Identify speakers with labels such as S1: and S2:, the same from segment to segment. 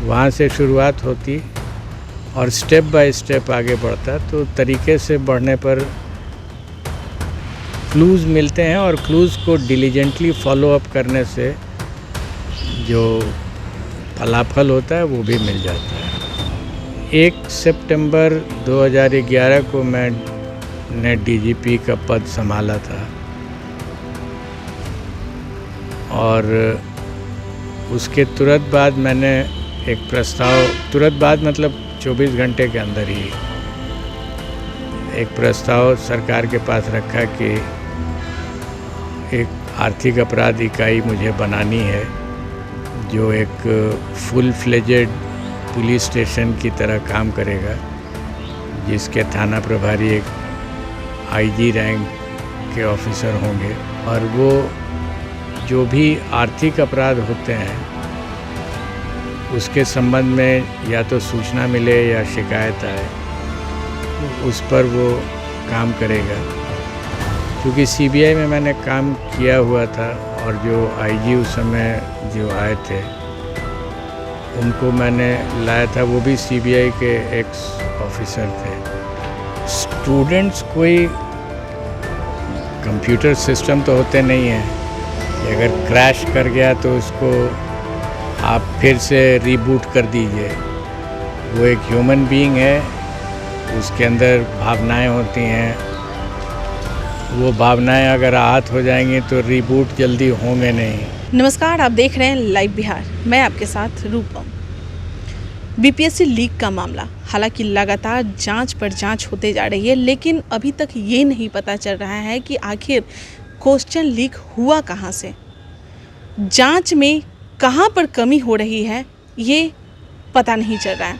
S1: वहाँ से शुरुआत होती और स्टेप बाय स्टेप आगे बढ़ता, तो तरीके से बढ़ने पर क्लूज़ मिलते हैं और क्लूज़ को डिलीजेंटली फॉलो अप करने से जो फलाफल होता है वो भी मिल जाता है। 1 सितंबर 2011 को मैंने डीजीपी का पद संभाला था और उसके तुरंत बाद मैंने एक प्रस्ताव, तुरंत बाद मतलब 24 घंटे के अंदर ही एक प्रस्ताव सरकार के पास रखा कि एक आर्थिक अपराध इकाई मुझे बनानी है जो एक फुल फ्लेजेड पुलिस स्टेशन की तरह काम करेगा, जिसके थाना प्रभारी एक आईजी रैंक के ऑफिसर होंगे और वो जो भी आर्थिक अपराध होते हैं उसके संबंध में या तो सूचना मिले या शिकायत आए उस पर वो काम करेगा। क्योंकि सीबीआई में मैंने काम किया हुआ था और जो आईजी उस समय जो आए थे उनको मैंने लाया था, वो भी सीबीआई के एक्स ऑफिसर थे। स्टूडेंट्स कोई कंप्यूटर सिस्टम तो होते नहीं हैं कि अगर क्रैश कर गया तो उसको आप फिर से रीबूट कर दीजिए। वो एक ह्यूमन बीइंग है, उसके अंदर भावनाएं होती हैं, वो भावनाएं अगर आहत हो जाएंगी तो रीबूट जल्दी होंगे नहीं।
S2: नमस्कार, आप देख रहे हैं लाइव बिहार, मैं आपके साथ रूपम। बीपीएससी लीक का मामला हालांकि लगातार जांच पर जांच होते जा रही है, लेकिन अभी तक ये नहीं पता चल रहा है कि आखिर क्वेश्चन लीक हुआ कहाँ से, जांच में कहाँ पर कमी हो रही है, ये पता नहीं चल रहा है।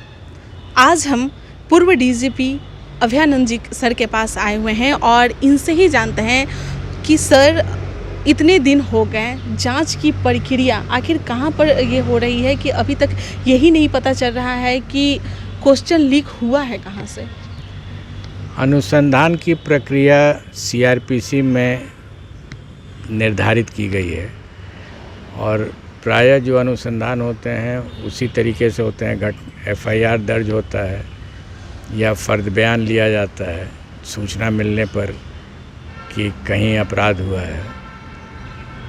S2: आज हम पूर्व डीजीपी अभयानंद जी सर के पास आए हुए हैं और इनसे ही जानते हैं कि सर इतने दिन हो गए, जांच की प्रक्रिया आखिर कहाँ पर ये हो रही है कि अभी तक यही नहीं पता चल रहा है कि क्वेश्चन लीक हुआ है कहाँ से।
S1: अनुसंधान की प्रक्रिया सीआरपीसी में निर्धारित की गई है और प्रायः जो अनुसंधान होते हैं उसी तरीके से होते हैं। एफआईआर दर्ज होता है या फर्द बयान लिया जाता है सूचना मिलने पर कि कहीं अपराध हुआ है,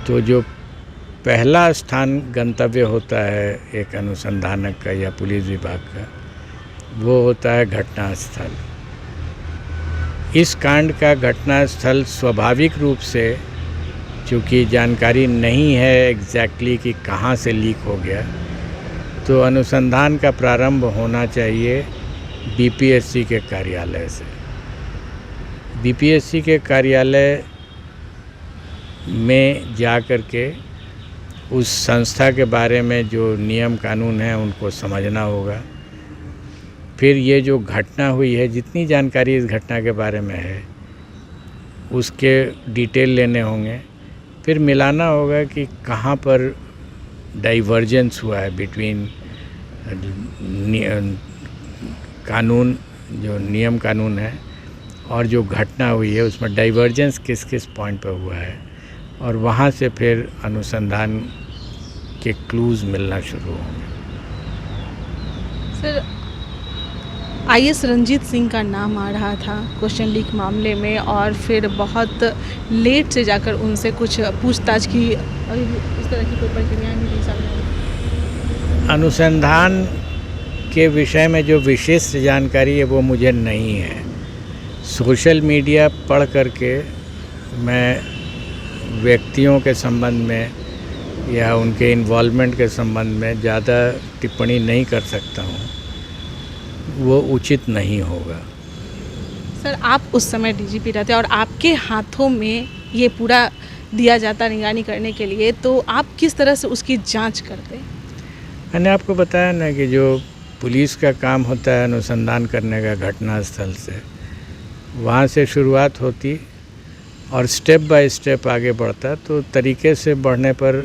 S1: तो जो पहला स्थान गंतव्य होता है एक अनुसंधानक का या पुलिस विभाग का, वो होता है घटनास्थल। इस कांड का घटनास्थल स्वाभाविक रूप से, चूँकि जानकारी नहीं है एग्जैक्टली कि कहाँ से लीक हो गया, तो अनुसंधान का प्रारंभ होना चाहिए बीपीएससी के कार्यालय से। बीपीएससी के कार्यालय में जा कर के उस संस्था के बारे में जो नियम कानून हैं उनको समझना होगा। फिर ये जो घटना हुई है, जितनी जानकारी इस घटना के बारे में है उसके डिटेल लेने होंगे। फिर मिलाना होगा कि कहाँ पर डाइवर्जेंस हुआ है बिटवीन कानून, जो नियम कानून है, और जो घटना हुई है उसमें डाइवर्जेंस किस किस पॉइंट पर हुआ है, और वहाँ से फिर अनुसंधान के क्लूज़ मिलना शुरू होंगे।
S2: सर, आईएएस रंजीत सिंह का नाम आ रहा था क्वेश्चन लीक मामले में और फिर बहुत लेट से जाकर उनसे कुछ पूछताछ की, इस तरह की कोई प्रक्रिया नहीं थी।
S1: अनुसंधान के विषय में जो विशेष जानकारी है वो मुझे नहीं है। सोशल मीडिया पढ़ करके मैं व्यक्तियों के संबंध में या उनके इन्वॉल्वमेंट के संबंध में ज़्यादा टिप्पणी नहीं कर सकता हूँ, वो उचित नहीं होगा।
S2: सर, आप उस समय डीजीपी रहते और आपके हाथों में ये पूरा दिया जाता निगरानी करने के लिए, तो आप किस तरह से उसकी जांच करते?
S1: मैंने आपको बताया ना कि जो पुलिस का काम होता है अनुसंधान करने का घटनास्थल से, वहाँ से शुरुआत होती और स्टेप बाय स्टेप आगे बढ़ता, तो तरीके से बढ़ने पर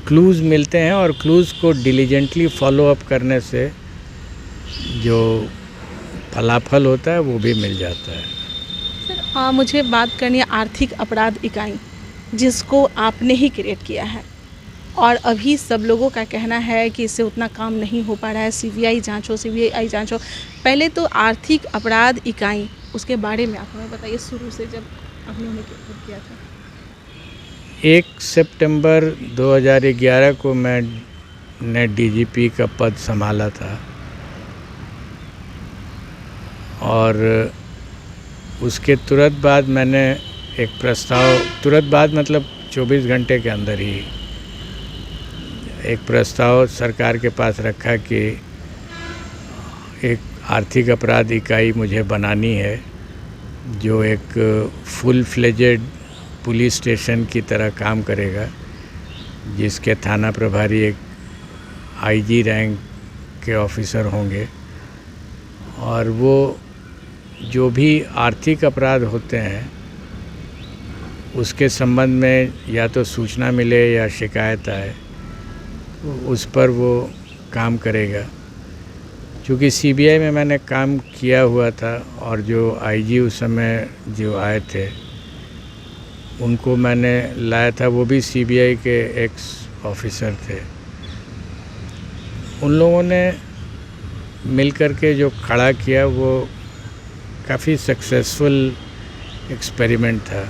S1: क्लूज़ मिलते हैं और क्लूज़ को डिलीजेंटली फॉलो अप करने से जो फलाफल होता है वो भी मिल जाता है।
S2: सर, मुझे बात करनी है आर्थिक अपराध इकाई, जिसको आपने ही क्रिएट किया है। और अभी सब लोगों का कहना है कि इससे उतना काम नहीं हो पा रहा है, सीबीआई जांच हो, सीबीआई जांच हो। पहले तो आर्थिक अपराध इकाई, उसके बारे में आप हमें बताइए, शुरू से जब आपने उन्हें किया था।
S1: 1 सितंबर 2011 को मैंने डीजीपी का पद संभाला था और उसके तुरंत बाद मैंने एक प्रस्ताव, तुरंत बाद मतलब 24 घंटे के अंदर ही एक प्रस्ताव सरकार के पास रखा कि एक आर्थिक अपराध इकाई मुझे बनानी है जो एक फुल फ्लेजेड पुलिस स्टेशन की तरह काम करेगा, जिसके थाना प्रभारी एक आईजी रैंक के ऑफिसर होंगे और वो जो भी आर्थिक अपराध होते हैं उसके संबंध में या तो सूचना मिले या शिकायत आए तो उस पर वो काम करेगा। क्योंकि सीबीआई में मैंने काम किया हुआ था और जो आईजी उस समय जो आए थे उनको मैंने लाया था, वो भी सीबीआई के एक्स ऑफिसर थे। उन लोगों ने मिलकर के जो खड़ा किया वो काफ़ी सक्सेसफुल एक्सपेरिमेंट था।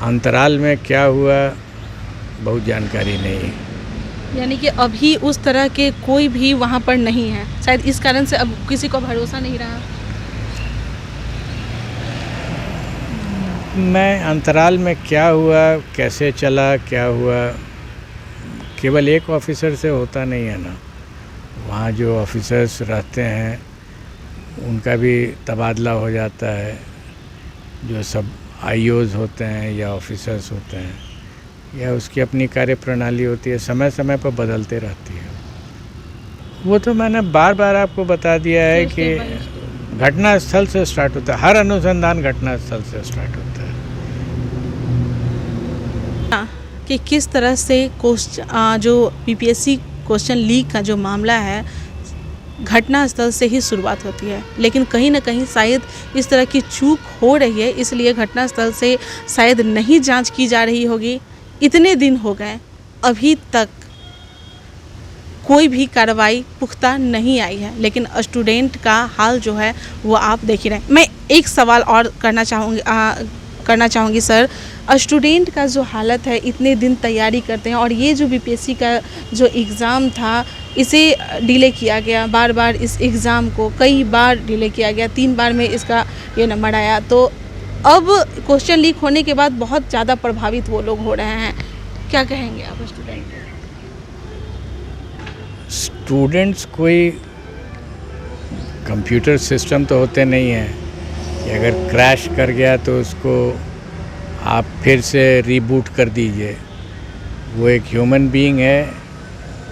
S1: अंतराल में क्या हुआ बहुत जानकारी नहीं।
S2: यानी कि अभी उस तरह के कोई भी वहाँ पर नहीं है, शायद इस कारण से अब किसी को भरोसा नहीं रहा।
S1: मैं अंतराल में क्या हुआ, कैसे चला, क्या हुआ, केवल एक ऑफिसर से होता नहीं है ना। वहाँ जो ऑफिसर्स रहते हैं उनका भी तबादला हो जाता है, जो सब आईओज़ होते हैं या ऑफिसर्स होते हैं, या उसकी अपनी कार्य प्रणाली होती है, समय समय पर बदलते रहती है। वो तो मैंने बार बार आपको बता दिया है कि घटना स्थल से स्टार्ट होता है, हर अनुसंधान घटना स्थल से स्टार्ट होता है।
S2: कि किस तरह से जो बीपीएससी क्वेश्चन लीक का जो मामला है घटना स्थल से ही शुरुआत होती है, लेकिन कहीं ना कहीं शायद इस तरह की चूक हो रही है, इसलिए घटना स्थल से शायद नहीं जांच की जा रही होगी। इतने दिन हो गए, अभी तक कोई भी कार्रवाई पुख्ता नहीं आई है, लेकिन स्टूडेंट का हाल जो है वो आप देख ही रहे हैं। मैं एक सवाल और करना चाहूँगी सर, स्टूडेंट का जो हालत है, इतने दिन तैयारी करते हैं और ये जो बीपीएससी का जो एग्ज़ाम था इसे डिले किया गया, बार बार इस एग्ज़ाम को कई बार डिले किया गया, 3 बार में इसका ये नंबर आया, तो अब क्वेश्चन लीक होने के बाद बहुत ज़्यादा प्रभावित वो लोग हो रहे हैं। क्या कहेंगे आप स्टूडेंट को?
S1: स्टूडेंट्स कोई कंप्यूटर सिस्टम तो होते नहीं हैं कि अगर क्रैश कर गया तो उसको आप फिर से रीबूट कर दीजिए। वो एक ह्यूमन बीइंग है,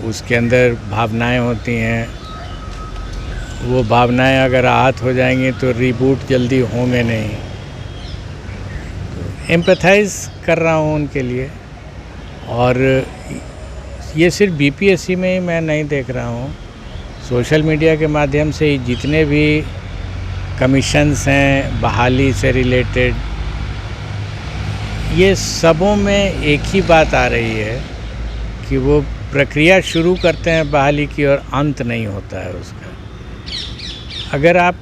S1: उसके अंदर भावनाएं होती हैं, वो भावनाएं अगर आहत हो जाएंगी तो रीबूट जल्दी होंगे नहीं। एम्पैथाइज़ कर रहा हूँ उनके लिए, और ये सिर्फ बीपीएससी में ही मैं नहीं देख रहा हूँ, सोशल मीडिया के माध्यम से ही जितने भी कमीशंस हैं बहाली से रिलेटेड, ये सबों में एक ही बात आ रही है कि वो प्रक्रिया शुरू करते हैं बहाली की और अंत नहीं होता है उसका। अगर आप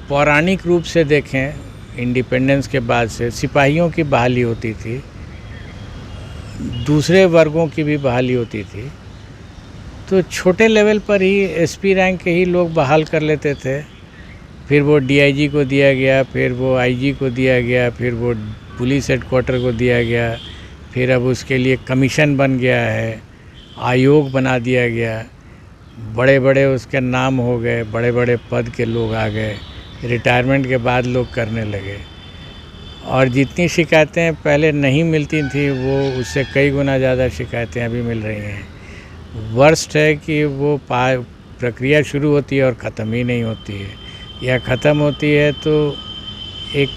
S1: पौराणिक रूप से देखें, इंडिपेंडेंस के बाद से सिपाहियों की बहाली होती थी, दूसरे वर्गों की भी बहाली होती थी, तो छोटे लेवल पर ही एसपी रैंक के ही लोग बहाल कर लेते थे, फिर वो डीआईजी को दिया गया, फिर वो आईजी को दिया गया, फिर वो पुलिस हेडक्वार्टर को दिया गया, फिर अब उसके लिए कमीशन बन गया है, आयोग बना दिया गया, बड़े बड़े उसके नाम हो गए, बड़े बड़े पद के लोग आ गए, रिटायरमेंट के बाद लोग करने लगे, और जितनी शिकायतें पहले नहीं मिलती थी वो उससे कई गुना ज़्यादा शिकायतें अभी मिल रही हैं। वर्स्ट है कि वो प्रक्रिया शुरू होती है और ख़त्म ही नहीं होती है, या ख़त्म होती है तो एक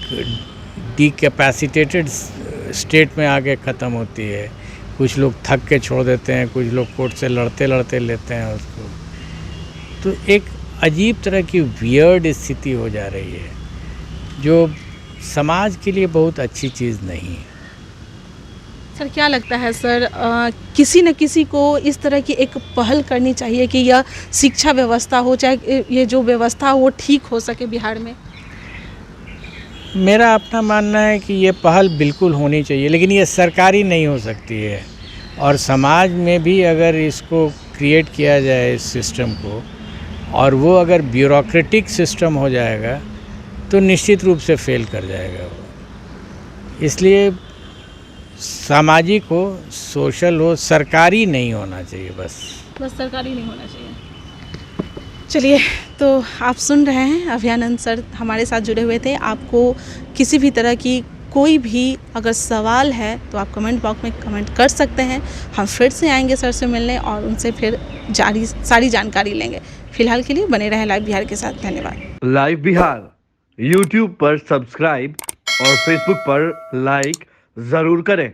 S1: डीकैपेसिटेटेड स्टेट में आके ख़त्म होती है। कुछ लोग थक के छोड़ देते हैं, कुछ लोग कोर्ट से लड़ते लड़ते लेते हैं उसको, तो एक अजीब तरह की वियर्ड स्थिति हो जा रही है जो समाज के लिए बहुत अच्छी चीज़ नहीं है।
S2: सर क्या लगता है सर, किसी न किसी को इस तरह की एक पहल करनी चाहिए कि यह शिक्षा व्यवस्था हो, चाहे ये जो व्यवस्था हो वो ठीक हो सके बिहार में?
S1: मेरा अपना मानना है कि ये पहल बिल्कुल होनी चाहिए, लेकिन ये सरकारी नहीं हो सकती है। और समाज में भी अगर इसको क्रिएट किया जाए इस सिस्टम को, और वो अगर ब्यूरोक्रेटिक सिस्टम हो जाएगा तो निश्चित रूप से फेल कर जाएगा वो। इसलिए सामाजिक हो, सोशल हो, सरकारी नहीं होना चाहिए बस
S2: सरकारी नहीं होना चाहिए। चलिए, तो आप सुन रहे हैं अभयानंद सर हमारे साथ जुड़े हुए थे। आपको किसी भी तरह की कोई भी अगर सवाल है तो आप कमेंट बॉक्स में कमेंट कर सकते हैं। हम फिर से आएंगे सर से मिलने और उनसे फिर सारी जानकारी लेंगे। फिलहाल के लिए बने रहें लाइव बिहार के साथ। धन्यवाद।
S3: लाइव बिहार यूट्यूब पर सब्सक्राइब और फेसबुक पर लाइक ज़रूर करें।